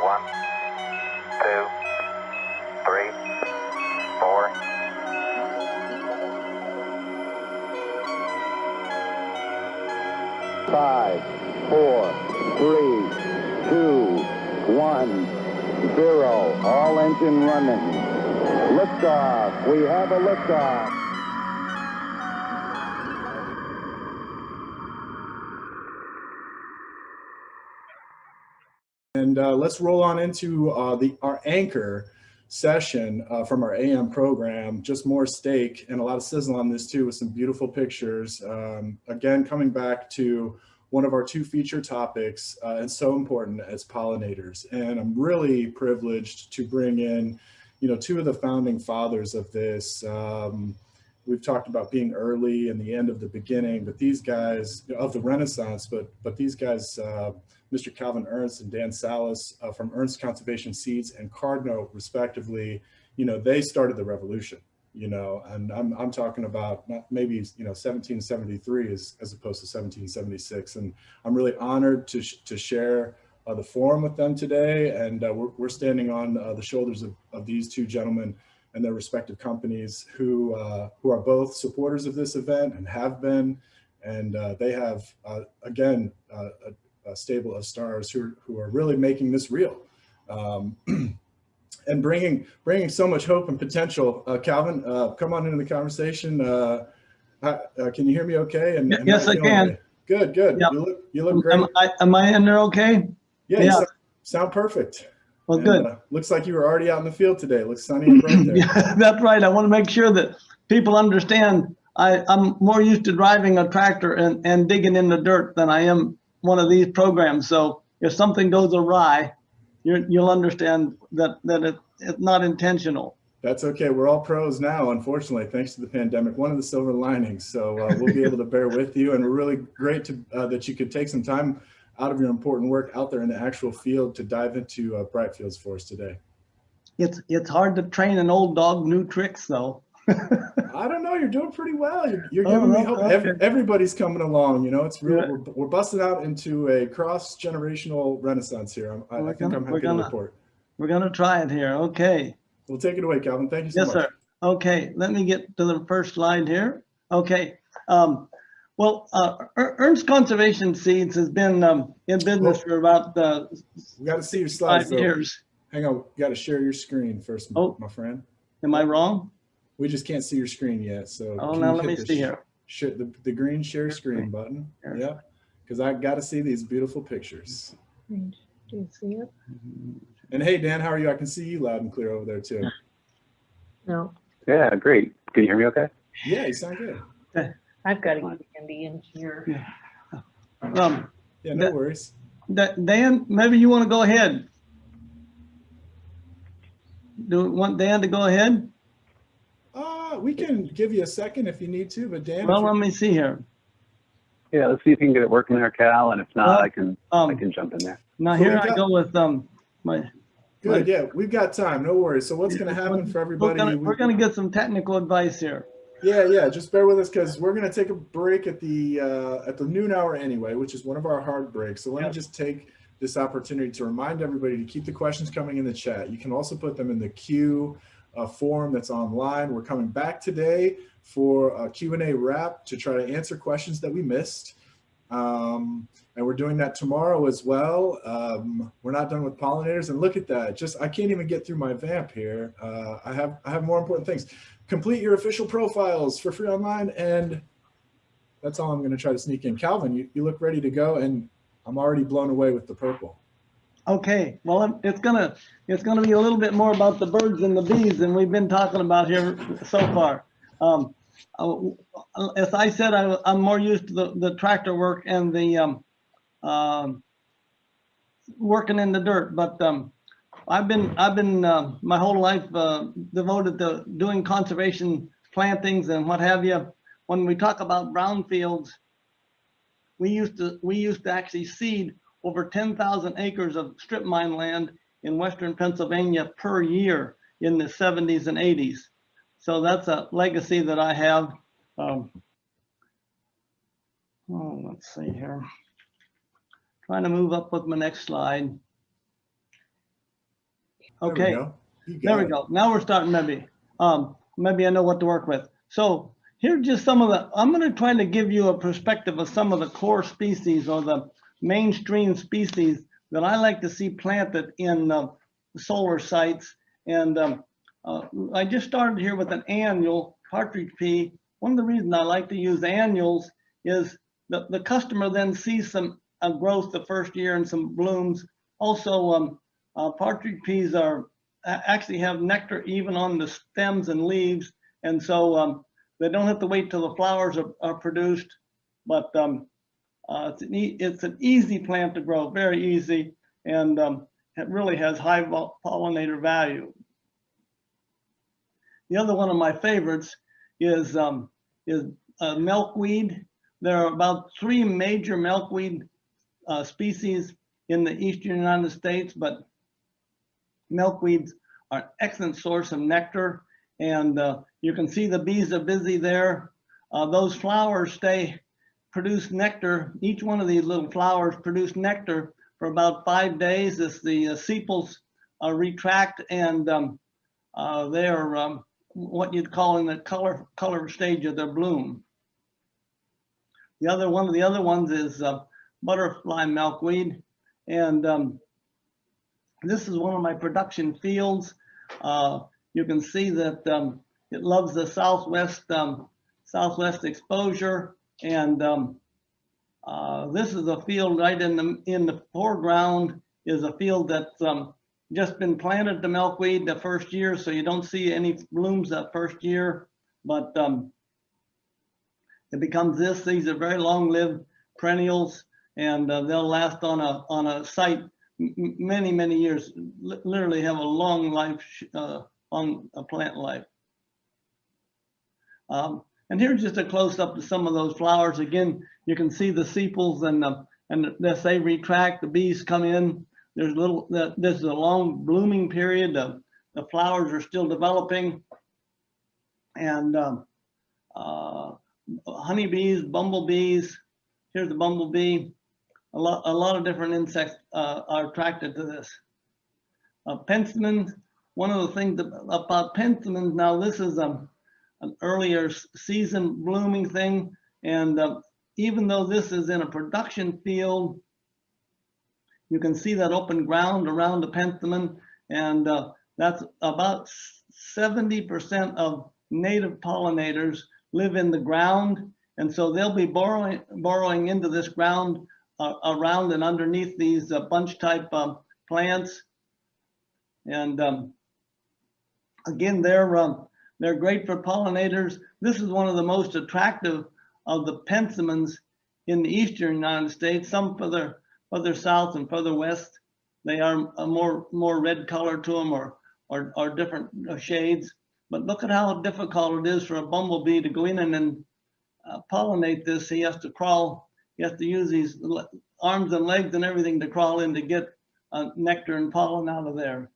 1, 2, 3, 4. 5, 4, 3, 2, 1, 0. All engine running. Liftoff. We have a liftoff. And let's roll on into our anchor session from our AM program. Just more steak and a lot of sizzle on this too, with some beautiful pictures. Again, coming back to one of our two feature topics, and so important, as pollinators. And I'm really privileged to bring in, two of the founding fathers of this. We've talked about being early and the end of the beginning, but these guys of the Renaissance, but these guys, Mr. Calvin Ernst and Dan Salas from Ernst Seeds and Cardno, respectively, they started the revolution, and I'm talking about maybe 1773 as opposed to 1776. And I'm really honored to share the forum with them today. And we're standing on the shoulders of these two gentlemen and their respective companies who are both supporters of this event and have been, and they have again a stable of stars who are really making this real, and bringing so much hope and potential. Calvin, come on into the conversation. Can you hear me okay? And yes, I can. Okay? Good. Yep. You look great. Am I in there okay? Yeah. You sound perfect. Well, good. Looks like you were already out in the field today. It looks sunny and bright there. Yeah, that's right. I want to make sure that people understand I'm more used to driving a tractor and digging in the dirt than I am one of these programs. So if something goes awry, you'll understand that it's not intentional. That's okay. We're all pros now, unfortunately, thanks to the pandemic. One of the silver linings. So we'll be able to bear with you. And we're really great that you could take some time out of your important work out there in the actual field to dive into bright fields for us today. It's hard to train an old dog new tricks, though. I don't know. You're doing pretty well. You're giving me hope. Okay. Everybody's coming along. It's real. We're busting out into a cross-generational renaissance here. I think I'm happy to report. We're gonna try it here. Okay. We'll take it away, Calvin. Thank you so much. Yes, sir. Okay. Let me get to the first slide here. Okay. Ernst Conservation Seeds has been in business for about we got to see your slides, 5 years. Hang on, you got to share your screen first, my friend. Am I wrong? We just can't see your screen yet, so. Now let me see here. The green share screen button. Yeah, because I got to see these beautiful pictures. Do you see it? And hey, Dan, how are you? I can see you loud and clear over there too. No. Yeah, great. Can you hear me okay? Yeah, you sound good. Okay. I've got to get Andy in here. Yeah, no worries. Dan, maybe you want to go ahead. Do you want Dan to go ahead? We can give you a second if you need to, but Dan. Well, let me see here. Yeah, let's see if you can get it working there, Cal, and if not, I can jump in there. Now here I go with my. Good, yeah, we've got time. No worries. So what's going to happen for everybody? We're going to get some technical advice here. Yeah. Just bear with us because we're going to take a break at the noon hour anyway, which is one of our hard breaks. So let me just take this opportunity to remind everybody to keep the questions coming in the chat. You can also put them in the queue forum that's online. We're coming back today for a Q&A wrap to try to answer questions that we missed. And we're doing that tomorrow as well. We're not done with pollinators, and look at that. I can't even get through my vamp here. I have more important things. Complete your official profiles for free online, and that's all I'm going to try to sneak in. Calvin, you look ready to go, and I'm already blown away with the purple. Okay, well, it's gonna be a little bit more about the birds and the bees than we've been talking about here so far. As I said, I'm more used to the tractor work and the working in the dirt, but I've been my whole life devoted to doing conservation plantings and what have you. When we talk about brownfields, we used to actually seed over 10,000 acres of strip mine land in Western Pennsylvania per year in the 70s and 80s. So that's a legacy that I have. Let's see here. Trying to move up with my next slide. Okay, There we go. You got there we it. go. Now we're starting maybe. Maybe I know what to work with. So here's just some of the, I'm going to try to give you a perspective of some of the core species or the mainstream species that I like to see planted in solar sites. And I just started here with an annual partridge pea. One of the reasons I like to use annuals is the customer then sees some growth the first year and some blooms. Also, partridge peas actually have nectar even on the stems and leaves. And so they don't have to wait till the flowers are produced, but it's an easy plant to grow, very easy, and it really has high pollinator value. The other one of my favorites is milkweed. There are about 3 major milkweed species in the eastern United States, but milkweeds are an excellent source of nectar, and you can see the bees are busy there. Those flowers produce nectar. Each one of these little flowers produce nectar for about 5 days as the sepals retract, and they are what you'd call in the color stage of their bloom. One of the other ones is butterfly milkweed, and this is one of my production fields. You can see that it loves the southwest exposure, and this is a field right in the foreground is a field that's just been planted to milkweed the first year, so you don't see any blooms that first year, but it becomes this. These are very long-lived perennials, and they'll last on a site many years. Literally have a long life, on a plant life. And here's just a close-up to some of those flowers. Again, you can see the sepals, and as they retract, the bees come in. This is a long blooming period. The flowers are still developing, and honeybees, bumblebees. Here's the bumblebee. A lot of different insects are attracted to this. Penstemons. One of the things about penstemons, now this is an earlier season blooming thing, and even though this is in a production field, you can see that open ground around the penstemon, and that's about 70% of native pollinators live in the ground, and so they'll be burrowing into this ground around and underneath these bunch type plants, and again, they're great for pollinators. This is one of the most attractive of the penstemons in the eastern United States. Some further south and further west, they are a more red color to them, or different shades. But look at how difficult it is for a bumblebee to go in and pollinate this. He has to crawl. He has to use these arms and legs and everything to crawl in to get nectar and pollen out of there.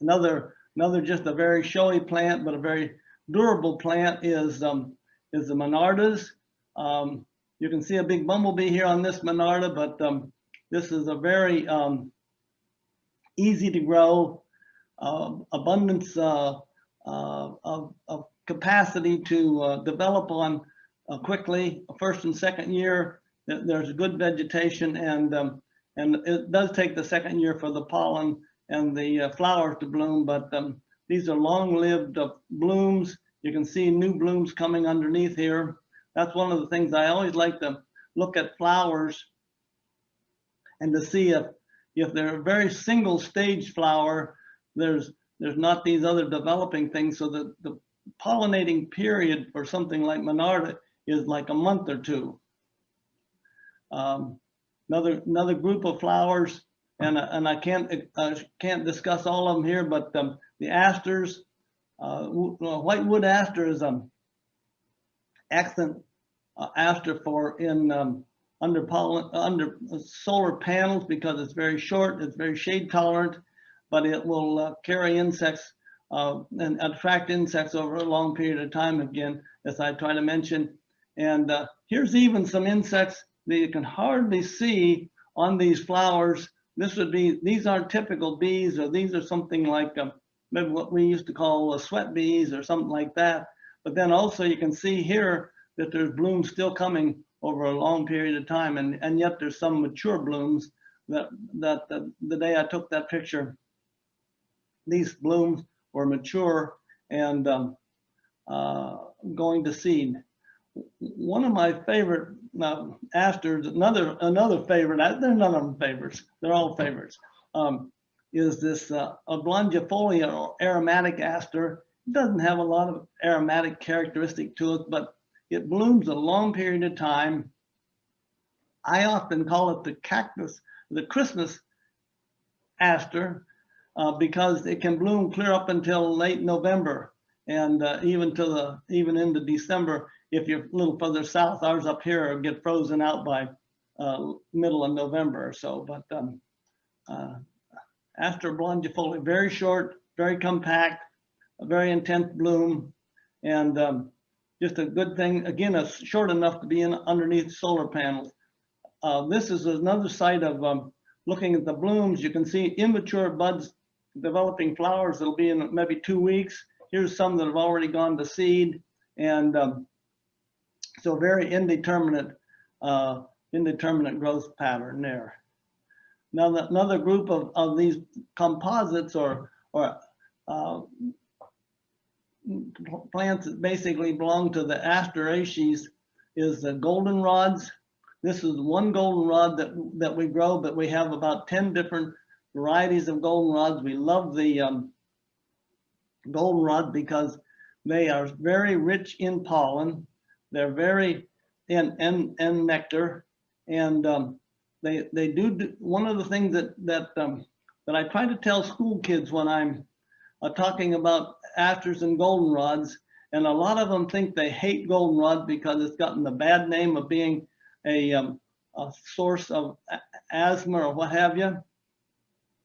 Another just a very showy plant, but a very durable plant is the Monardas. You can see a big bumblebee here on this Monarda, but this is a very easy to grow, abundance of capacity to develop on quickly. First and second year, there's good vegetation, and it does take the second year for the pollen and the flowers to bloom, but these are long-lived blooms. You can see new blooms coming underneath here. That's one of the things I always like to look at flowers and to see if they're a very single stage flower, there's not these other developing things, so that the pollinating period for something like Monarda is like a month or two. Another group of flowers, and I can't discuss all of them here, but the asters, whitewood aster is excellent aster for under solar panels, because it's very short, it's very shade tolerant, but it will carry insects and attract insects over a long period of time, again, as I try to mention. And here's even some insects that you can hardly see on these flowers, this would be, these aren't typical bees, or these are something like maybe what we used to call sweat bees or something like that. But then also you can see here that there's blooms still coming over a long period of time, and yet there's some mature blooms that the day I took that picture, these blooms were mature and going to seed. One of my favorite asters, another favorite, they're none of them favorites, they're all favorites, is this oblongifolia or aromatic aster. It doesn't have a lot of aromatic characteristic to it, but it blooms a long period of time. I often call it the cactus, the Christmas aster, because it can bloom clear up until late November, and even into December. If you're a little further south, ours up here get frozen out by middle of November or so. But aster oblongifolia, very short, very compact, a very intense bloom, and just a good thing. Again, it's short enough to be in underneath solar panels. This is another site of looking at the blooms. You can see immature buds developing flowers that'll be in maybe 2 weeks. Here's some that have already gone to seed, and so very indeterminate growth pattern there. Now another group of these composites or plants that basically belong to the Asteraceae is the goldenrods. This is one goldenrod that we grow, but we have about 10 different varieties of goldenrods. We love the goldenrod because they are very rich in pollen. They're very in nectar, and they do one of the things that I try to tell school kids when I'm talking about asters and goldenrods, and a lot of them think they hate goldenrod because it's gotten the bad name of being a source of asthma or what have you.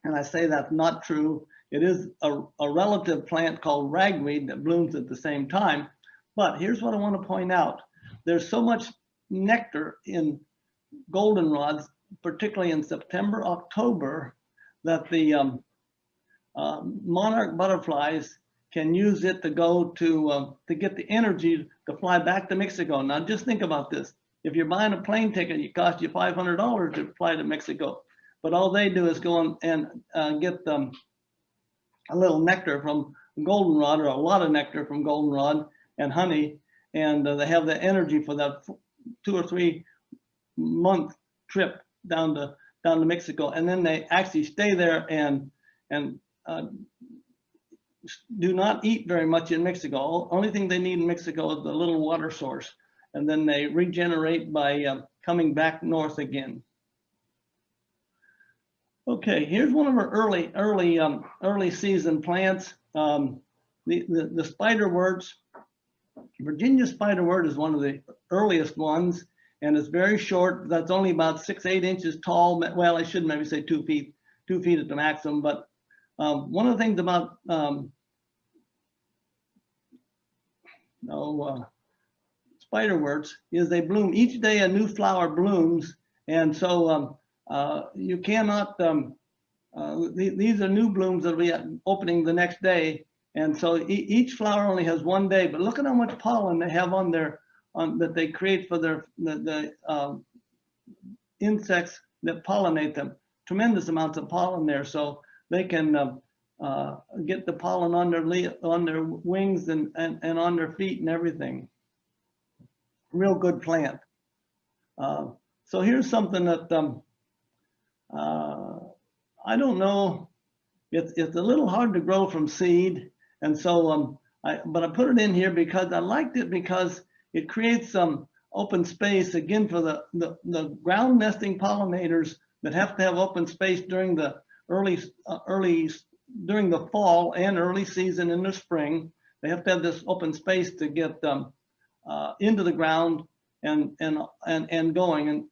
And I say that's not true. It is a relative plant called ragweed that blooms at the same time. But here's what I want to point out. There's so much nectar in goldenrods, particularly in September, October, that the monarch butterflies can use it to go to get the energy to fly back to Mexico. Now just think about this. If you're buying a plane ticket, it costs you $500 to fly to Mexico. But all they do is go and get a little nectar from goldenrod, or a lot of nectar from goldenrod and honey, and they have the energy for that 2 or 3 month trip down to Mexico, and then they actually stay there and do not eat very much in Mexico. Only thing they need in Mexico is the little water source, and then they regenerate by coming back north again. Okay, here's one of our early season plants. The spiderworts. Virginia spiderwort is one of the earliest ones, and it's very short. That's only about 6-8 inches tall. Well, I should maybe say 2 feet at the maximum. But one of the things about spiderworts is they bloom each day. A new flower blooms, and so you cannot. These are new blooms that will be opening the next day. And so each flower only has 1 day, but look at how much pollen they have on their, that they create for their the insects that pollinate them. Tremendous amounts of pollen there, so they can get the pollen on their wings and on their feet and everything. Real good plant. So here's something that I don't know. It's a little hard to grow from seed. And so, but I put it in here because I liked it because it creates some open space again for the ground nesting pollinators that have to have open space during the during the fall and early season in the spring. They have to have this open space to get into the ground and going. And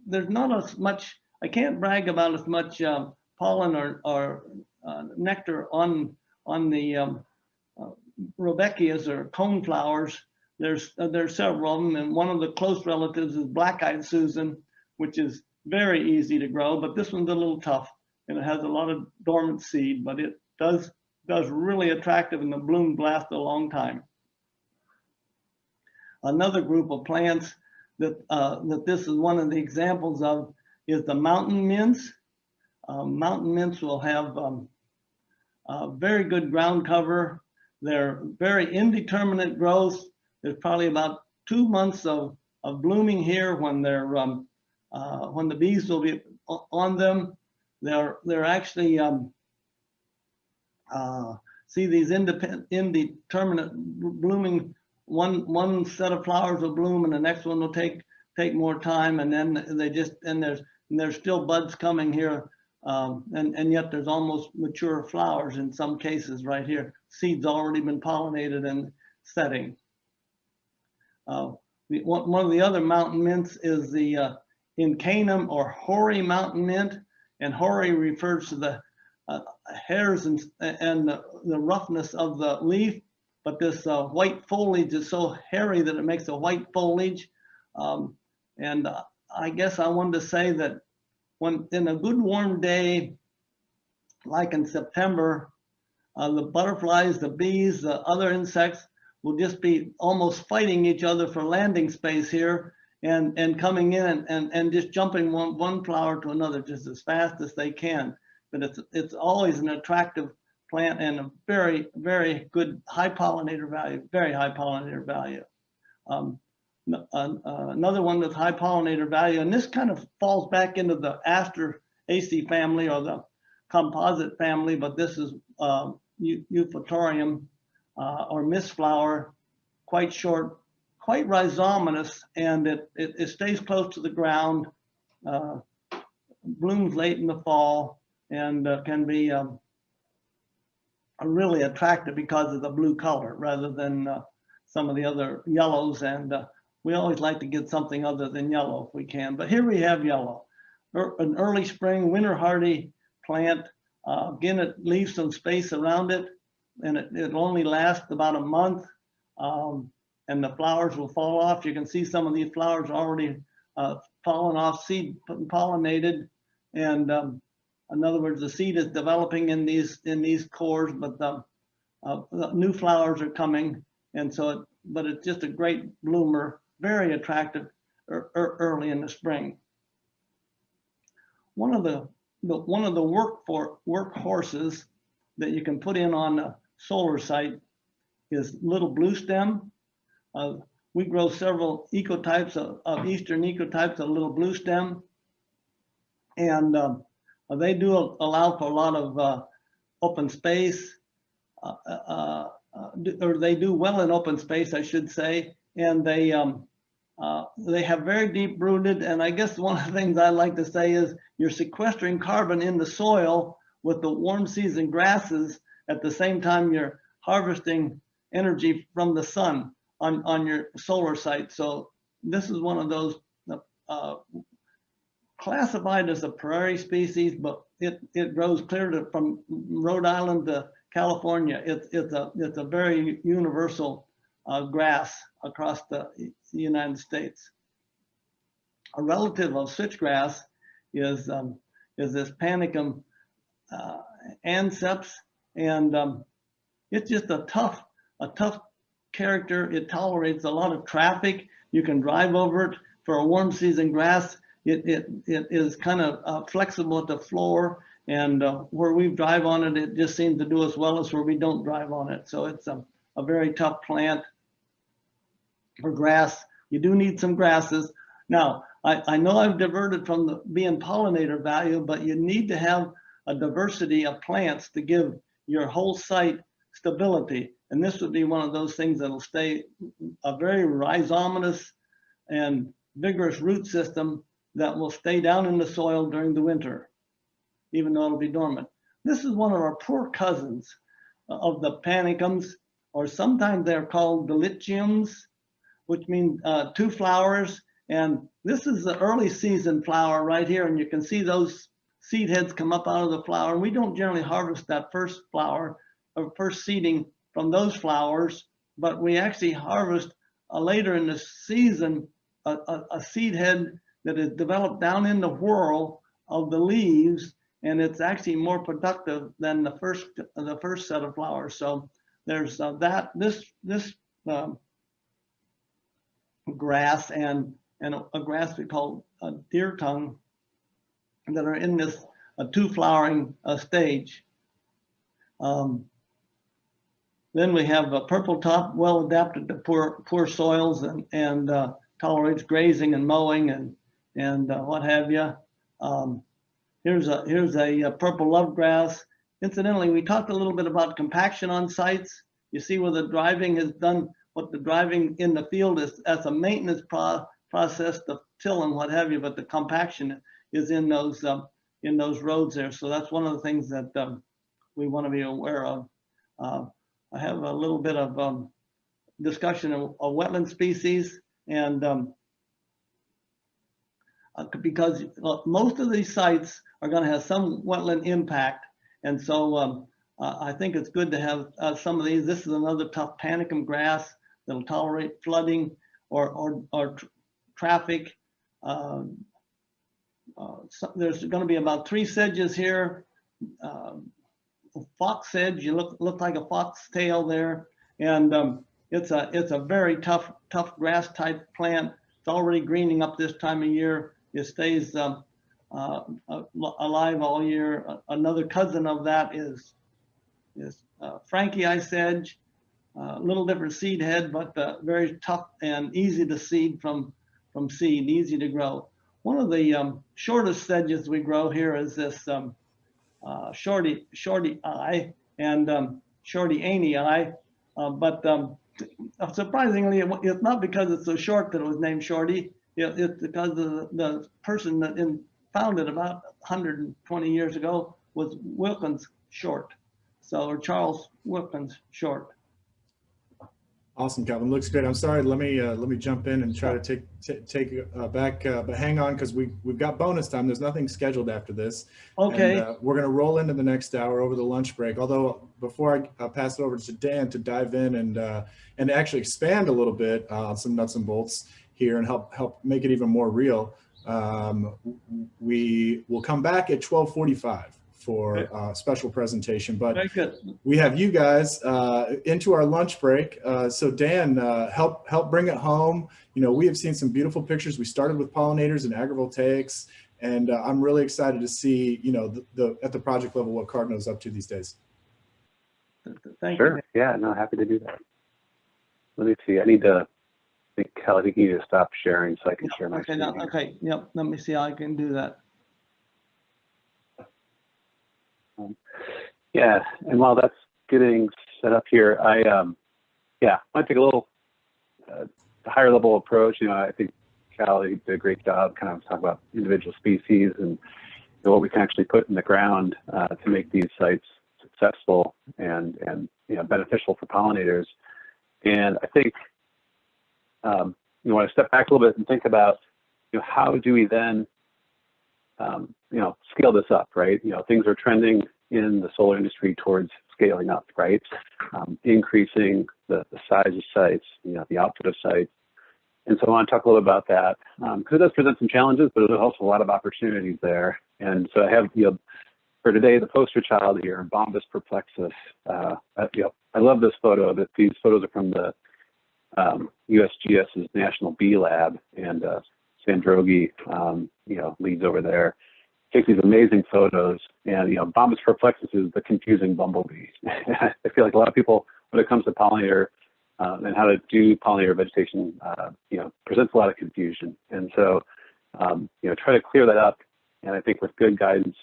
there's not as much. I can't brag about as much pollen or nectar on the Rowhwgias or cone flowers. There's several of them, and one of the close relatives is black-eyed Susan, which is very easy to grow, but this one's a little tough, and it has a lot of dormant seed, but it does really attractive, and the blooms last a long time. Another group of plants that this is one of the examples of is the mountain mints. Mountain mints will have very good ground cover. They're very indeterminate growth. There's probably about 2 months of blooming here when they're when the bees will be on them. They're actually see these indeterminate blooming. One set of flowers will bloom and the next one will take more time, and then there's still buds coming here, and yet there's almost mature flowers in some cases right here. Seeds already been pollinated and setting. One of the other mountain mints is the Incanum or hoary mountain mint, and hoary refers to the hairs and the roughness of the leaf. But this white foliage is so hairy that it makes a white foliage. And I guess I wanted to say that when in a good warm day, like in September, the butterflies, the bees, the other insects will just be almost fighting each other for landing space here, and coming in and just jumping one flower to another just as fast as they can. But it's always an attractive plant and a very, very good high pollinator value, very high pollinator value. Another one with high pollinator value, and this kind of falls back into the Asteraceae family or the composite family, but this is Euphotorium or mistflower, quite short, quite rhizomatous, and it stays close to the ground, blooms late in the fall, and can be really attractive because of the blue color rather than some of the other yellows, and we always like to get something other than yellow if we can. But here we have yellow, an early spring, winter hardy plant. Again, it leaves some space around it, and it only lasts about a month, and the flowers will fall off. You can see some of these flowers already fallen off, seed pollinated, and in other words, the seed is developing in these cores, but the new flowers are coming, and so but it's just a great bloomer, very attractive early in the spring. One of the workhorses that you can put in on a solar site is little blue stem. We grow several ecotypes of eastern ecotypes of little blue stem, and they do allow for a lot of open space, or they do well in open space, I should say, and they have very deep rooted. And I guess one of the things I like to say is you're sequestering carbon in the soil with the warm season grasses at the same time you're harvesting energy from the sun on your solar site. So this is one of those classified as a prairie species, but it grows clear from Rhode Island to California. It's a very universal grass across the United States. A relative of switchgrass is this Panicum anceps, and it's just a tough character. It tolerates a lot of traffic. You can drive over it. For a warm season grass, it is kind of flexible at the floor, and where we drive on it, it just seems to do as well as where we don't drive on it. So it's a very tough plant for grass. You do need some grasses. Now, I know I've diverted from the being pollinator value, but you need to have a diversity of plants to give your whole site stability. And this would be one of those things that'll stay a very rhizomatous and vigorous root system that will stay down in the soil during the winter, even though it'll be dormant. This is one of our poor cousins of the panicums, or sometimes they're called dolichiums, which means two flowers. And this is the early season flower right here. And you can see those seed heads come up out of the flower. And we don't generally harvest that first flower or first seeding from those flowers, but we actually harvest later in the season a seed head that is developed down in the whorl of the leaves, and it's actually more productive than the first set of flowers. So there's this grass and a grass we call deer tongue that are in this two flowering stage. Then we have a purple top, well adapted to poor soils and tolerates grazing and mowing and what have you. Here's a purple love grass. Incidentally, we talked a little bit about compaction on sites. You see where the driving has done what the driving in the field is as a maintenance process, the till and what have you, but the compaction is in those roads there. So that's one of the things that we want to be aware of. I have a little bit of discussion of wetland species, and because most of these sites are going to have some wetland impact, and so I think it's good to have some of these. This is another tough panicum grass that'll tolerate flooding or traffic. So there's going to be about 3 sedges here. Fox sedge, you look like a fox tail there, and it's a very tough grass type plant. It's already greening up this time of year. It stays alive all year. Another cousin of that is Frankie sedge, a little different seed head, but very tough and easy to seed from seed, easy to grow. One of the shortest sedges we grow here is this shorty eye and shorty any eye, but surprisingly, it's not because it's so short that it was named Shorty. It's because the person that founded about 120 years ago was Wilkins Short, or Charles Wilkins Short. Awesome, Calvin. Looks good. I'm sorry. Let me jump in and try to take back, but hang on, because we've got bonus time. There's nothing scheduled after this. Okay. And, we're going to roll into the next hour over the lunch break. Although before I pass it over to Dan to dive in and actually expand a little bit on some nuts and bolts here and help make it even more real, we will come back at 12:45. For a special presentation, but we have you guys into our lunch break. So Dan, help bring it home. You know, we have seen some beautiful pictures. We started with pollinators and agrivoltaics, and I'm really excited to see, you know, at the project level what Cardno is up to these days. Thank Sure. you. Yeah, no, happy to do that. Let me see. I think Kelly, I think you need to stop sharing so I can share my screen. Okay. Yep. Let me see how I can do that. Yeah, and while that's getting set up here, I might take a little higher level approach. You know, I think Callie did a great job kind of talking about individual species and what we can actually put in the ground to make these sites successful and you know, beneficial for pollinators. And I think you want to step back a little bit and think about, you know, how do we then you know, scale this up, right? You know, things are trending in the solar industry towards scaling up, right? Increasing the size of sites, you know, the output of sites. And so I want to talk a little about that because it does present some challenges, but there's also a lot of opportunities there. And so I have, you know, for today, the poster child here, Bombus perplexus. You know, I love this photo. These photos are from the USGS's National Bee Lab, and Sandrogi, you know, leads over there. Takes these amazing photos, and you know, Bombus perplexus is the confusing bumblebee. I feel like a lot of people, when it comes to pollinator and how to do pollinator vegetation, you know, presents a lot of confusion. And so, you know, try to clear that up. And I think with good guidance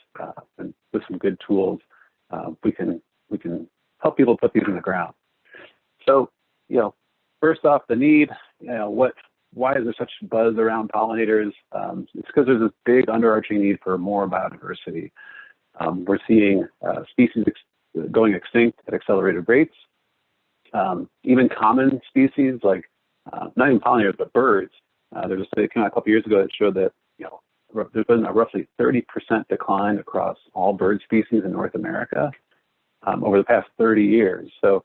and with some good tools, we can help people put these in the ground. So, you know, first off, the need. You know, why is there such buzz around pollinators? It's because there's this big underarching need for more biodiversity. We're seeing species going extinct at accelerated rates. Even common species like not even pollinators, but birds. There was a study that came out a couple years ago that showed that, you know, there's been a roughly 30% decline across all bird species in North America over the past 30 years. So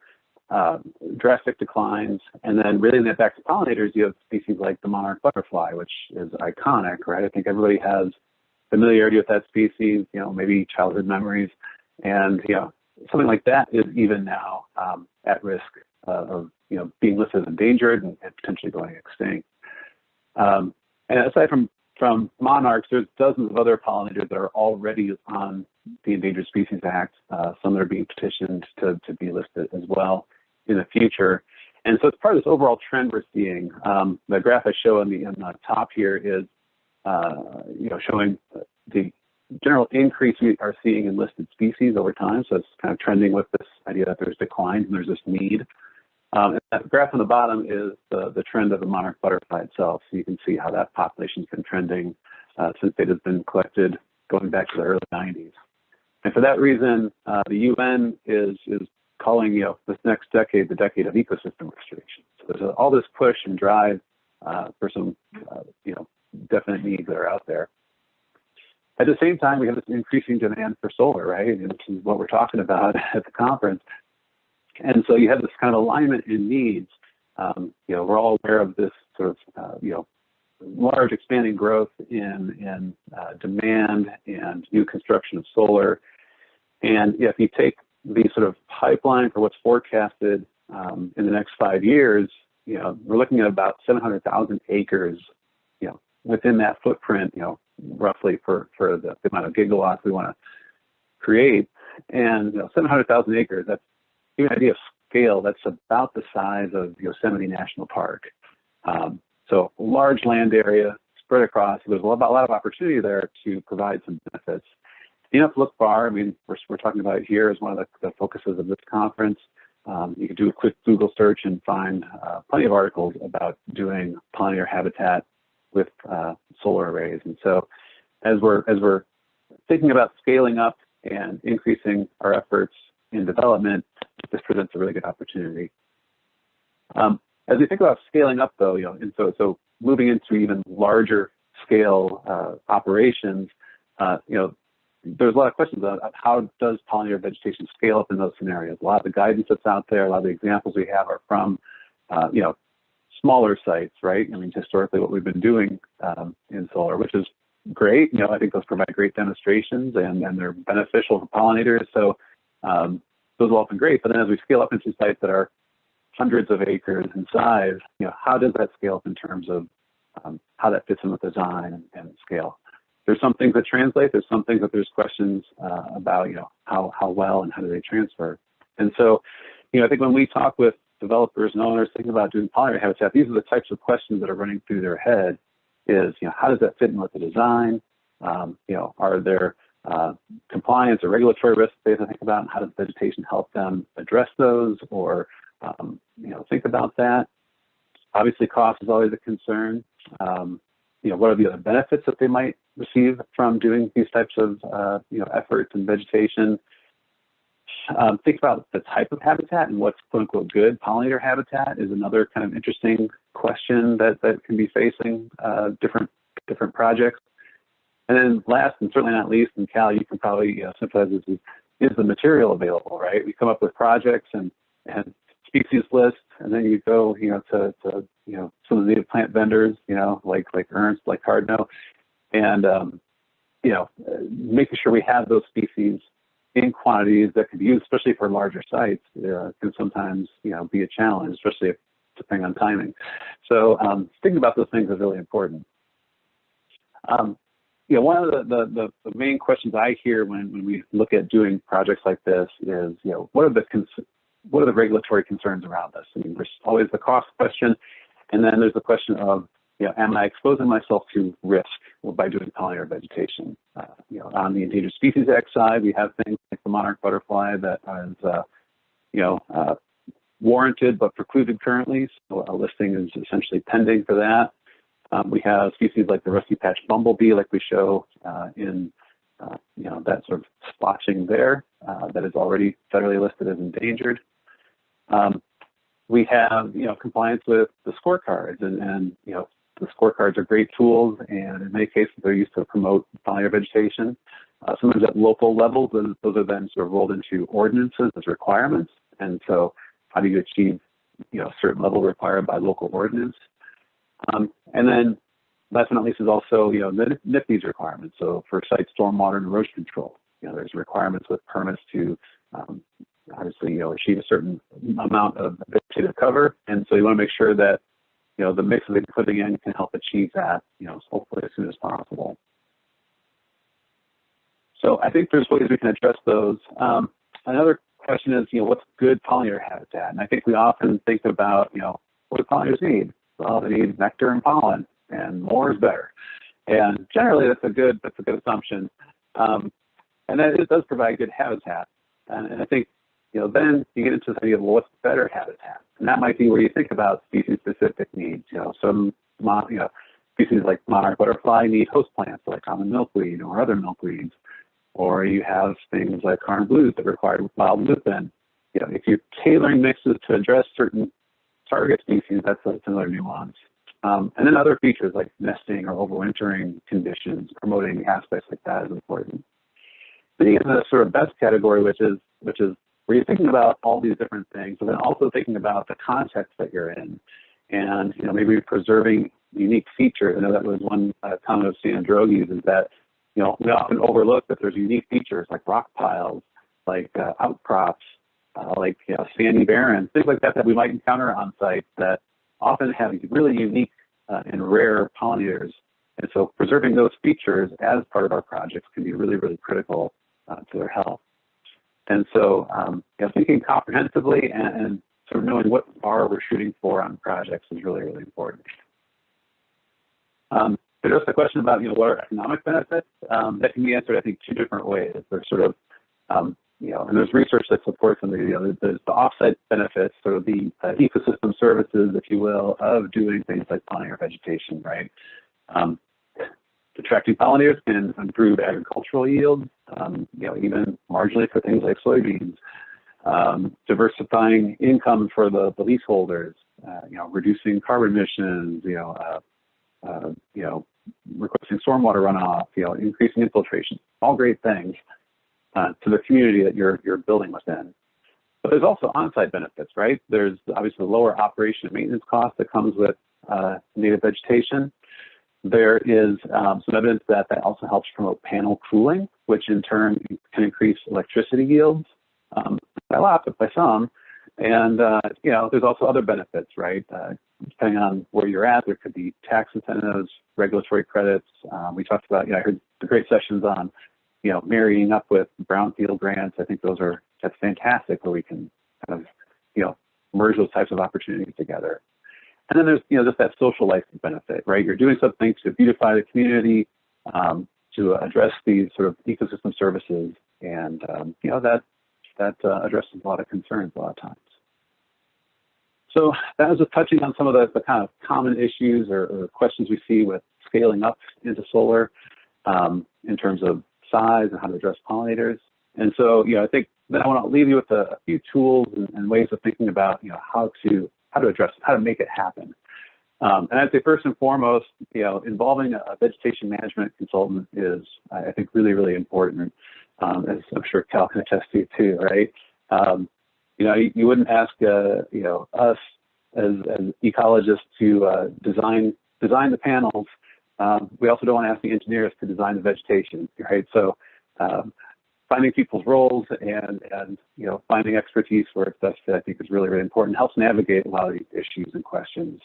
drastic declines. And then relating that back to pollinators, you have species like the monarch butterfly, which is iconic, right? I think everybody has familiarity with that species, maybe childhood memories. And, something like that is even now at risk of, being listed as endangered and potentially going extinct. And aside from monarchs, there's dozens of other pollinators that are already on the Endangered Species Act. Some that are being petitioned to be listed as well in the future. And so it's part of this overall trend we're seeing. The graph I show on the top here is, showing the general increase we are seeing in listed species over time. So it's kind of trending with this idea that there's declines and there's this need. And that graph on the bottom is the trend of the monarch butterfly itself. So you can see how that population's been trending since data's been collected going back to the early 90s. And for that reason, the UN is calling this next decade the decade of ecosystem restoration. So there's all this push and drive for some definite needs that are out there. At the same time, we have this increasing demand for solar, right? And this is what we're talking about at the conference. And so you have this kind of alignment in needs. We're all aware of this sort of, large expanding growth in demand and new construction of solar. And if you take the sort of pipeline for what's forecasted in the next 5 years, we're looking at about 700,000 acres, within that footprint, roughly for the amount of gigawatts we want to create. And 700,000 acres, that's, give you an idea of scale, that's about the size of Yosemite National Park. So large land area spread across. So there's a lot of opportunity there to provide some benefits. You don't have to look far. I mean, we're talking about it here as one of the focuses of this conference. You can do a quick Google search and find plenty of articles about doing pollinator habitat with solar arrays. And so as we're thinking about scaling up and increasing our efforts in development, this presents a really good opportunity. As we think about scaling up, though, and so moving into even larger scale operations, there's a lot of questions about how does pollinator vegetation scale up in those scenarios. A lot of the guidance that's out there, a lot of the examples we have are from, smaller sites, right? I mean, historically, what we've been doing in solar, which is great. I think those provide great demonstrations and they're beneficial for pollinators. So those have all been great. But then as we scale up into sites that are hundreds of acres in size, how does that scale up in terms of how that fits in with design and scale? There's some things that translate. There's some things that there's questions about, how well and how do they transfer. And so, I think when we talk with developers and owners thinking about doing pollinator habitat, these are the types of questions that are running through their head is, how does that fit in with the design? Are there compliance or regulatory risks they have to think about, and how does vegetation help them address those or, think about that? Obviously, cost is always a concern. What are the other benefits that they might receive from doing these types of, efforts in vegetation? Think about the type of habitat and what's quote unquote good. Pollinator habitat is another kind of interesting question that can be facing different projects. And then last and certainly not least, and Cal, you can probably sympathize with this, is the material available, right? We come up with projects and species lists, and then you go, to some of the native plant vendors, like Ernst, like Cardno, and making sure we have those species in quantities that could be used, especially for larger sites, can sometimes, be a challenge, especially depending on timing. So thinking about those things is really important. One of the main questions I hear when we look at doing projects like this is, what are the regulatory concerns around this? I mean, there's always the cost question, and then there's the question of, am I exposing myself to risk by doing pollinator vegetation? On the Endangered Species Act side, we have things like the monarch butterfly that is, warranted but precluded currently. So a listing is essentially pending for that. We have species like the rusty patch bumblebee, like we show in that sort of splotching there, that is already federally listed as endangered. We have compliance with the scorecards, and the scorecards are great tools, and in many cases they're used to promote pollinator vegetation. Sometimes at local levels, those are then sort of rolled into ordinances as requirements. And so how do you achieve, a certain level required by local ordinance. And then last but not least is also, the NIPD's requirements. So for site stormwater and erosion control, there's requirements with permits to obviously, achieve a certain amount of vegetative cover. And so you want to make sure that, the mix that you're putting in can help achieve that, hopefully as soon as possible. So I think there's ways we can address those. Another question is, what's good pollinator habitat? And I think we often think about, what do pollinators need? Well, they need nectar and pollen, and more is better. And generally, that's a good assumption. And then it does provide good habitat. And I think, then you get into the idea of, well, what's better habitat? And that might be where you think about species-specific needs. Some species like monarch butterfly need host plants like common milkweed or other milkweeds. Or you have things like Carn blues that require wild lupin. If you're tailoring mixes to address certain target species, that's another nuance. And then other features like nesting or overwintering conditions, promoting aspects like that is important. Then you get into the sort of best category, which is where you're thinking about all these different things, but then also thinking about the context that you're in, and maybe preserving unique features. I know that was one comment of Dan Drogi's, is that we often overlook that there's unique features like rock piles, like outcrops, like sandy barrens, things like that we might encounter on site that often have really unique and rare pollinators. And so preserving those features as part of our projects can be really, really critical to their health. And so thinking comprehensively and sort of knowing what bar we're shooting for on projects is really, really important. There's a question about, what are economic benefits? That can be answered, I think, two different ways. There's sort of, and there's research that supports them. There's the offsite benefits, sort of the ecosystem services, if you will, of doing things like pollinator vegetation, right? Attracting pollinators can improve agricultural yields, even marginally for things like soybeans. Diversifying income for the leaseholders, reducing carbon emissions, requesting stormwater runoff, increasing infiltration, all great things to the community that you're building within. But there's also on-site benefits, right? There's obviously the lower operation and maintenance cost that comes with native vegetation. There is some evidence that also helps promote panel cooling, which in turn can increase electricity yields, by a lot, but by some. And, there's also other benefits, right? Depending on where you're at, there could be tax incentives, regulatory credits. We talked about, I heard the great sessions on, marrying up with brownfield grants. I think that's fantastic, where we can kind of, merge those types of opportunities together. And then there's, just that social license benefit, right? You're doing something to beautify the community, to address these sort of ecosystem services, and, that addresses a lot of concerns a lot of times. So that was just touching on some of the kind of common issues or questions we see with scaling up into solar in terms of size and how to address pollinators. And so, I think then I want to leave you with a few tools and ways of thinking about, how to make it happen. And I'd say first and foremost, involving a vegetation management consultant is, I think, really, really important, as I'm sure Cal can attest to too, right? You wouldn't ask, us as ecologists to design the panels. We also don't want to ask the engineers to design the vegetation, right? So finding people's roles and finding expertise where it's best fit, I think, is really, really important. It helps navigate a lot of these issues and questions,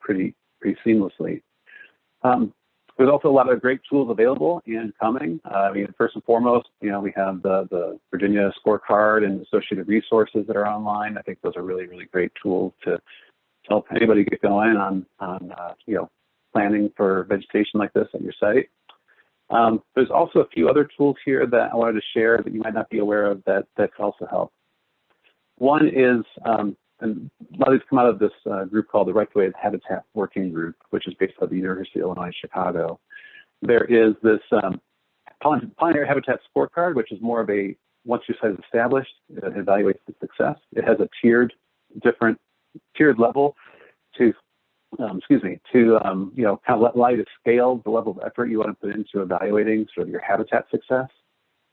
pretty seamlessly. There's also a lot of great tools available and coming. First and foremost, we have the Virginia Scorecard and associated resources that are online. I think those are really, really great tools to help anybody get going on planning for vegetation like this at your site. There's also a few other tools here that I wanted to share that you might not be aware of that can also help. One is, and a lot of these come out of this group called the ROWHWG Habitat Working Group, which is based at the University of Illinois, Chicago. There is this Pollinator Habitat Scorecard, which is more of a, once your site is established, it evaluates the success. It has a tiered level to, kind of allow you to scale the level of effort you want to put into evaluating sort of your habitat success.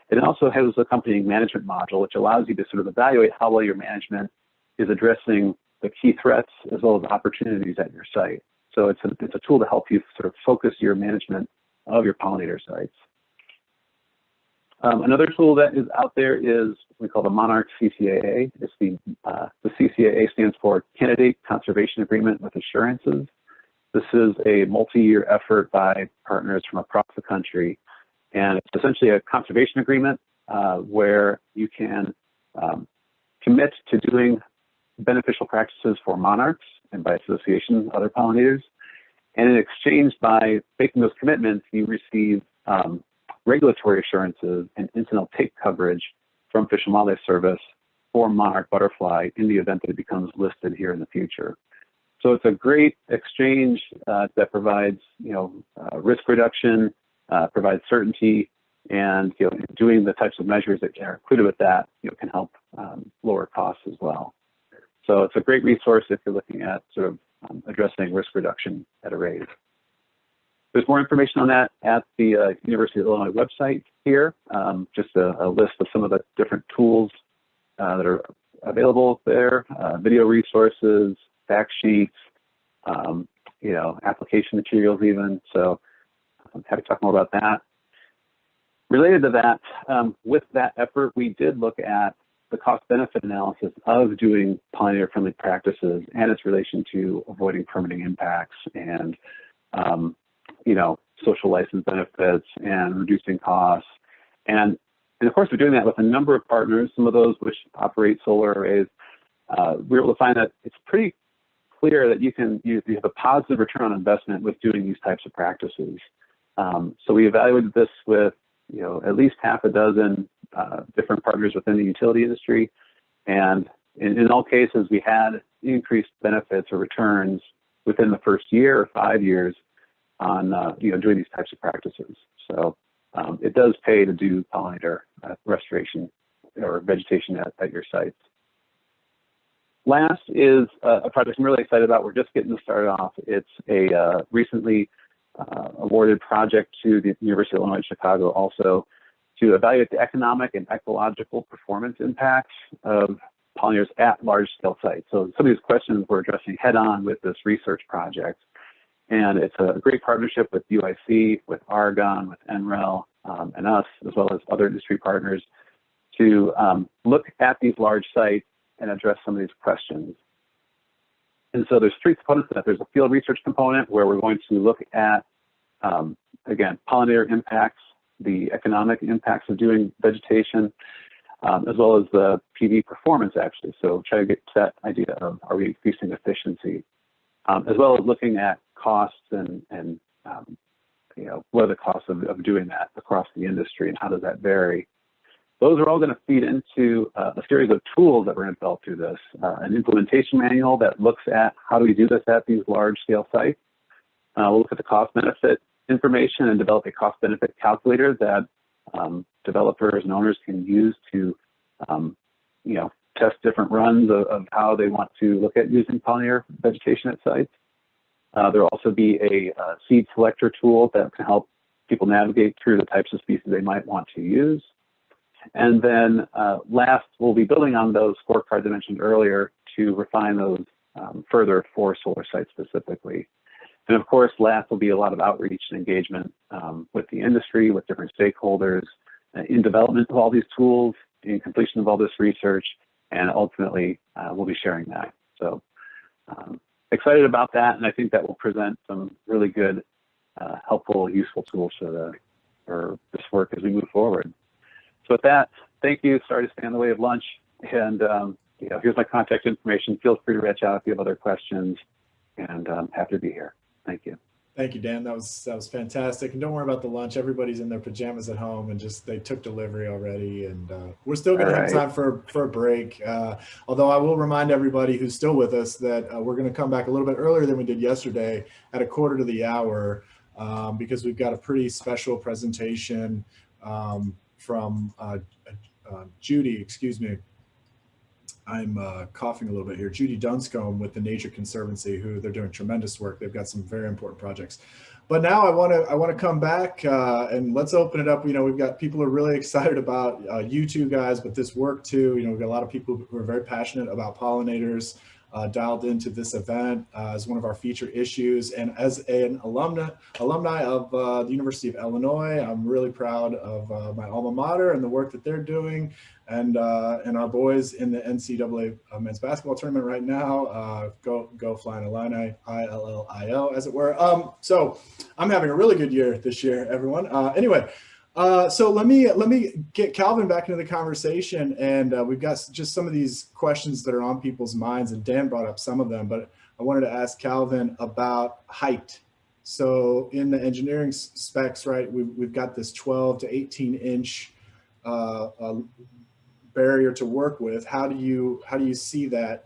It also has an accompanying management module, which allows you to sort of evaluate how well your management is addressing the key threats as well as opportunities at your site. So it's a tool to help you sort of focus your management of your pollinator sites. Another tool that is out there is what we call the Monarch CCAA. It's the CCAA stands for Candidate Conservation Agreement with Assurances. This is a multi-year effort by partners from across the country, and it's essentially a conservation agreement where you can commit to doing beneficial practices for monarchs and by association other pollinators. And in exchange, by making those commitments, you receive regulatory assurances and incidental take coverage from Fish and Wildlife Service for monarch butterfly in the event that it becomes listed here in the future. So it's a great exchange that provides, risk reduction, provides certainty, and doing the types of measures that are included with that, can help lower costs as well. So it's a great resource if you're looking at sort of addressing risk reduction at a raise. There's more information on that at the University of Illinois website here, just a list of some of the different tools that are available there, video resources, fact sheets, application materials even. So I'm happy to talk more about that. Related to that, with that effort, we did look at the cost-benefit analysis of doing pollinator-friendly practices and its relation to avoiding permitting impacts and, social license benefits and reducing costs. And of course, we're doing that with a number of partners, some of those which operate solar arrays. We're able to find that it's pretty clear that you have a positive return on investment with doing these types of practices. So we evaluated this with at least half a dozen different partners within the utility industry, and in all cases we had increased benefits or returns within the first year or 5 years on doing these types of practices. So it does pay to do pollinator restoration or vegetation at your sites. Last is a project I'm really excited about. We're just getting started off. It's a recently awarded project to the University of Illinois Chicago also to evaluate the economic and ecological performance impacts of pollinators at large scale sites. So some of these questions we're addressing head on with this research project. And it's a great partnership with UIC, with Argonne, with NREL, and us, as well as other industry partners, to look at these large sites and address some of these questions. And so there's three components to that. There's a field research component where we're going to look at, again, pollinator impacts, the economic impacts of doing vegetation, as well as the PV performance, actually. So try to get that idea of, are we increasing efficiency, as well as looking at costs and what are the costs of doing that across the industry and how does that vary. Those are all going to feed into a series of tools that we're going to develop through this. An implementation manual that looks at how do we do this at these large scale sites. We'll look at the cost benefit information and develop a cost benefit calculator that developers and owners can use to test different runs of how they want to look at using pollinator vegetation at sites. There'll also be a seed selector tool that can help people navigate through the types of species they might want to use. And then last, we'll be building on those scorecards I mentioned earlier to refine those further for solar sites specifically. And of course, last will be a lot of outreach and engagement with the industry, with different stakeholders in development of all these tools, in completion of all this research, and ultimately we'll be sharing that. So excited about that, and I think that will present some really good, helpful, useful tools for this work as we move forward. So with that, thank you. Sorry to stand in the way of lunch. And here's my contact information. Feel free to reach out if you have other questions. And I'm happy to be here. Thank you. Thank you, Dan. That was fantastic. And don't worry about the lunch. Everybody's in their pajamas at home and they took delivery already. And we're still going to have time for a break. Although I will remind everybody who's still with us that we're going to come back a little bit earlier than we did yesterday at 1:45 because we've got a pretty special presentation from Judy, I'm coughing a little bit here. Judy Dunscombe with the Nature Conservancy, who they're doing tremendous work. They've got some very important projects. But now I want to come back and let's open it up. You know, we've got people who are really excited about you two guys, but this work too. You know, we've got a lot of people who are very passionate about pollinators, dialed into this event as one of our feature issues. And as an alumni of the University of Illinois, I'm really proud of my alma mater and the work that they're doing. And our boys in the NCAA men's basketball tournament right now, go Flying Illini, ILLIO, as it were. So I'm having a really good year this year, everyone. Anyway, so let me get Calvin back into the conversation, and we've got just some of these questions that are on people's minds, and Dan brought up some of them, but I wanted to ask Calvin about height. So in the engineering specs, right, we've got this 12 to 18 inch barrier to work with. How do you see that,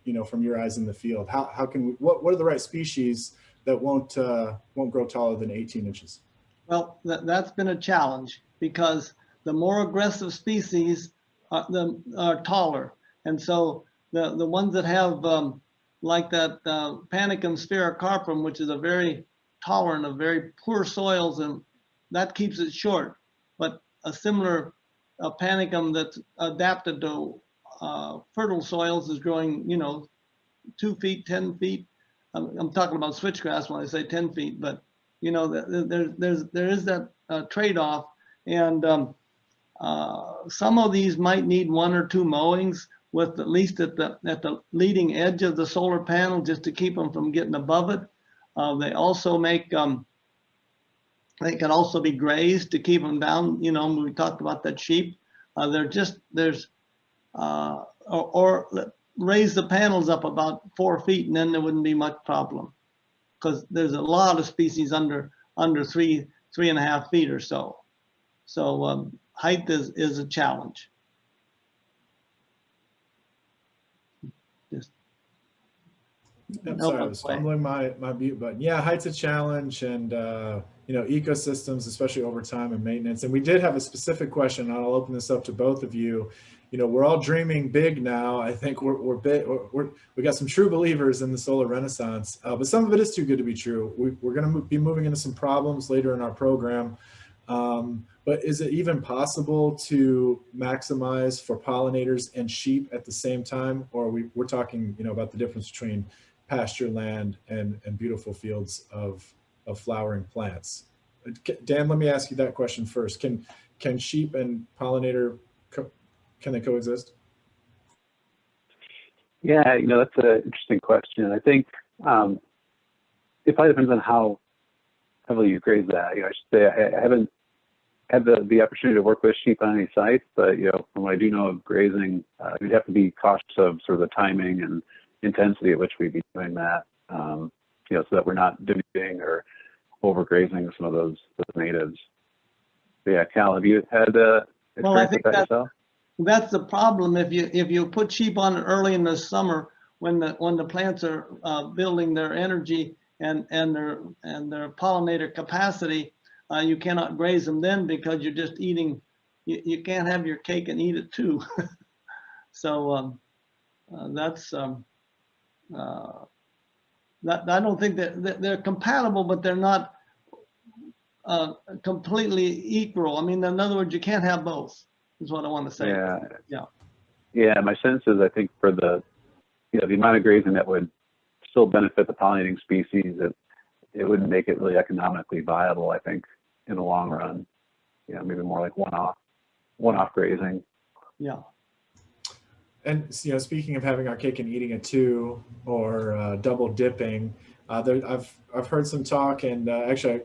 you know, from your eyes in the field? How can we, what are the right species that won't grow taller than 18 inches? Well, that's been a challenge because the more aggressive species are taller. And so the ones that have like that Panicum sphaerocarpum, which is a very tolerant of very poor soils, and that keeps it short. But a similar Panicum that's adapted to fertile soils is growing, you know, 2 feet, 10 feet. I'm talking about switchgrass when I say 10 feet, but you know, there is that trade-off, and some of these might need 1 or 2 mowings, with at least at the leading edge of the solar panel, just to keep them from getting above it. They also make they can also be grazed to keep them down. You know, we talked about that sheep. Or raise the panels up about 4 feet, and then there wouldn't be much problem, because there's a lot of species under 3.5 feet or so. So height is a challenge. I'm sorry, I was fumbling my mute button. Yeah, height's a challenge, and you know, ecosystems, especially over time and maintenance. And we did have a specific question, and I'll open this up to both of you. You know, we're all dreaming big now. I think we got some true believers in the solar renaissance, but some of it is too good to be true. We're going to be moving into some problems later in our program. But is it even possible to maximize for pollinators and sheep at the same time? Or we're talking, you know, about the difference between pasture land and beautiful fields of flowering plants. Dan, let me ask you that question first. Can sheep and pollinator, can they coexist? Yeah, you know, that's an interesting question. I think it probably depends on how heavily you graze that. You know, I should say I haven't had the opportunity to work with sheep on any sites, but you know, from what I do know of grazing, you'd have to be cautious of sort of the timing and intensity at which we'd be doing that. You know, so that we're not diminishing or overgrazing some of those natives. But yeah, Cal, have you had experience with that yourself? That's the problem. If you put sheep on it early in the summer, when the plants are building their energy and their pollinator capacity, you cannot graze them then, because you're just eating. You can't have your cake and eat it too. So that's I don't think that they're compatible, but they're not completely equal. I mean, in other words, you can't have both, is what I want to say. Yeah. My sense is, I think for the amount of grazing that would still benefit the pollinating species, it wouldn't make it really economically viable, I think, in the long run. You know, maybe more like one-off grazing. Yeah. And you know, speaking of having our cake and eating it too, or double dipping, I've heard some talk, and actually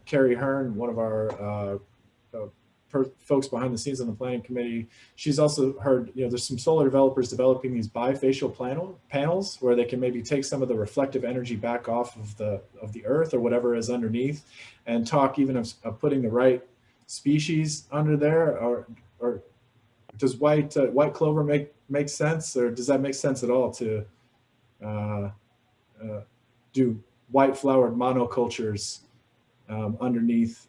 Carrie Hearn, one of our folks behind the scenes on the planning committee, she's also heard, you know, there's some solar developers developing these bifacial panels where they can maybe take some of the reflective energy back off of the earth or whatever is underneath, and talk even of putting the right species under there. Or does white clover make sense, or does that make sense at all to do white flowered monocultures underneath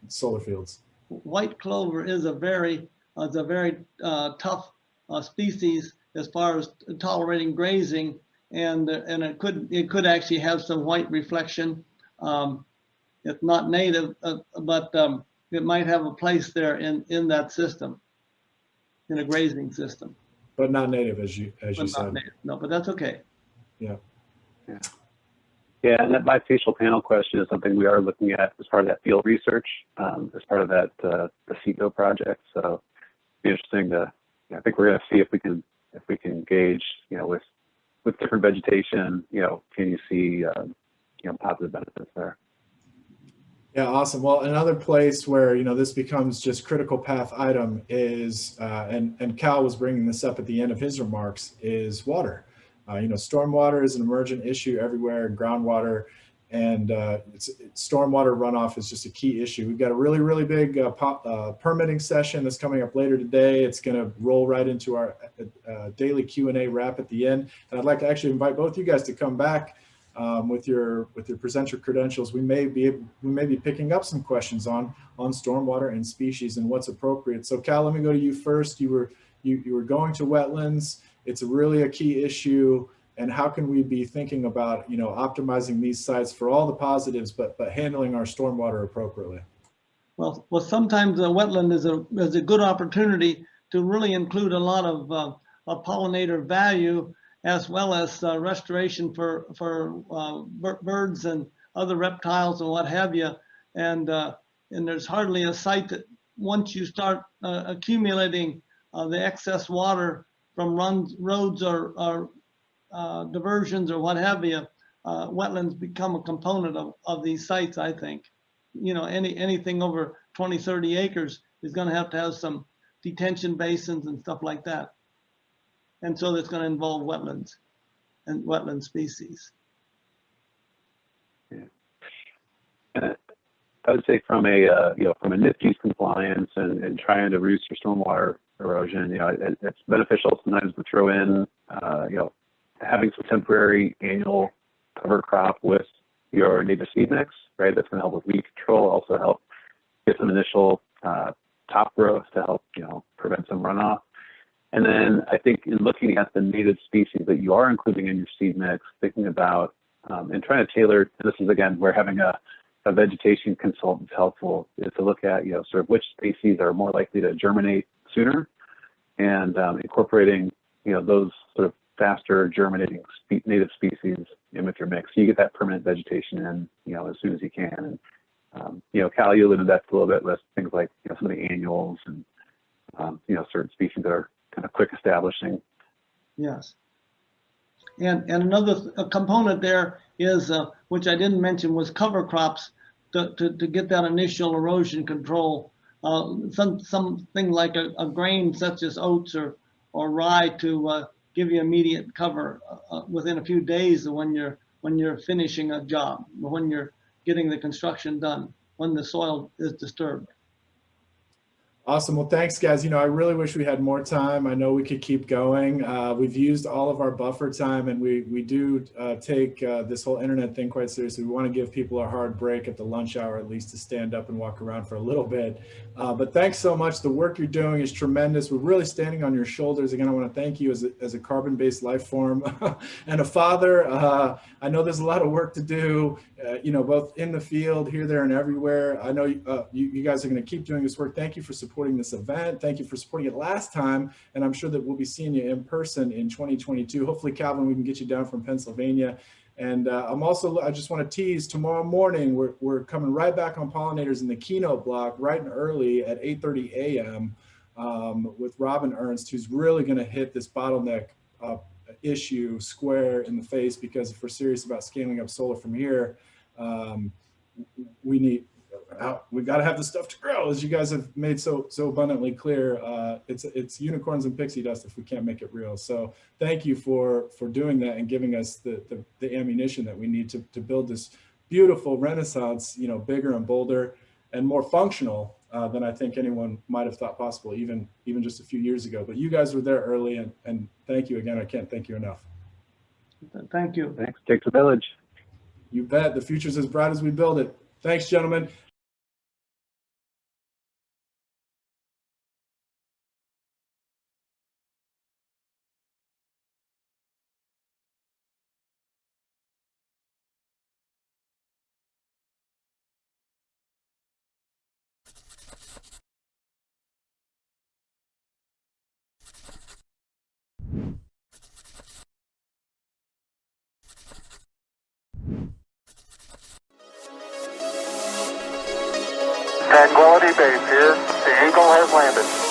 solar fields? White clover is a very tough species as far as tolerating grazing, and it could actually have some white reflection. It's not native, but it might have a place there in that system, in a grazing system. But not native, as you But said. not native. No, but that's okay. Yeah. Yeah. Yeah, and that bifacial panel question is something we are looking at as part of that field research, as part of that the CECO project. So it'll be interesting to. I think we're going to see if we can gauge, with different vegetation, can you see, positive benefits there. Yeah, awesome. Well, another place where, this becomes just critical path item is, and Cal was bringing this up at the end of his remarks, is water. Stormwater is an emergent issue everywhere, groundwater, and stormwater runoff is just a key issue. We've got a really, really big permitting session that's coming up later today. It's going to roll right into our daily Q&A wrap at the end. And I'd like to actually invite both you guys to come back with your presenter credentials. We may be picking up some questions on stormwater and species and what's appropriate. So Cal, let me go to you first. You were going to wetlands. It's really a key issue. And how can we be thinking about, optimizing these sites for all the positives, but handling our stormwater appropriately? Well, sometimes a wetland is a good opportunity to really include a lot of pollinator value, as well as restoration for birds and other reptiles and what have you. And there's hardly a site that, once you start accumulating the excess water from roads or diversions or what have you, wetlands become a component of these sites, I think. Anything over 20, 30 acres is going to have some detention basins and stuff like that. And so that's going to involve wetlands and wetland species. Yeah. I would say from a NIFG's compliance and trying to reduce your stormwater erosion, it's beneficial sometimes to throw in, having some temporary annual cover crop with your native seed mix, right? That's going to help with weed control, also help get some initial top growth to help, prevent some runoff. And then I think in looking at the native species that you are including in your seed mix, thinking about and trying to tailor, and this is again where having a vegetation consultant is helpful, is to look at, sort of which species are more likely to germinate sooner, and incorporating, those sort of faster germinating native species in with your mix. So you get that permanent vegetation in, as soon as you can. And, Cal, you alluded to that a little bit with things like, some of the annuals and, certain species that are kind of quick establishing. Yes. And another component there is, which I didn't mention, was cover crops to get that initial erosion control. Something like a grain such as oats or rye to give you immediate cover within a few days of when you're finishing a job, when you're getting the construction done, when the soil is disturbed. Awesome. Well, thanks, guys. I really wish we had more time. I know we could keep going. We've used all of our buffer time, and we do take this whole internet thing quite seriously. We want to give people a hard break at the lunch hour, at least, to stand up and walk around for a little bit. But thanks so much. The work you're doing is tremendous. We're really standing on your shoulders. Again, I want to thank you as a carbon-based life form and a father. I know there's a lot of work to do, both in the field, here, there, and everywhere. I know you guys are going to keep doing this work. Thank you for supporting this event. Thank you for supporting it last time. And I'm sure that we'll be seeing you in person in 2022. Hopefully, Calvin, we can get you down from Pennsylvania. And I just want to tease, tomorrow morning, we're coming right back on Pollinators in the keynote block, bright and early at 8:30 a.m. With Robin Ernst, who's really going to hit this bottleneck issue square in the face, because if we're serious about scaling up solar from here, we got to have the stuff to grow, as you guys have made so abundantly clear. It's unicorns and pixie dust if we can't make it real. So thank you for doing that and giving us the ammunition that we need to build this beautiful renaissance, bigger and bolder and more functional than I think anyone might have thought possible, even just a few years ago. But you guys were there early, and thank you again. I can't thank you enough. Thank you. Thanks. Takes a village. You bet. The future's as bright as we build it. Thanks, gentlemen. Tranquility Base here. The Eagle has landed.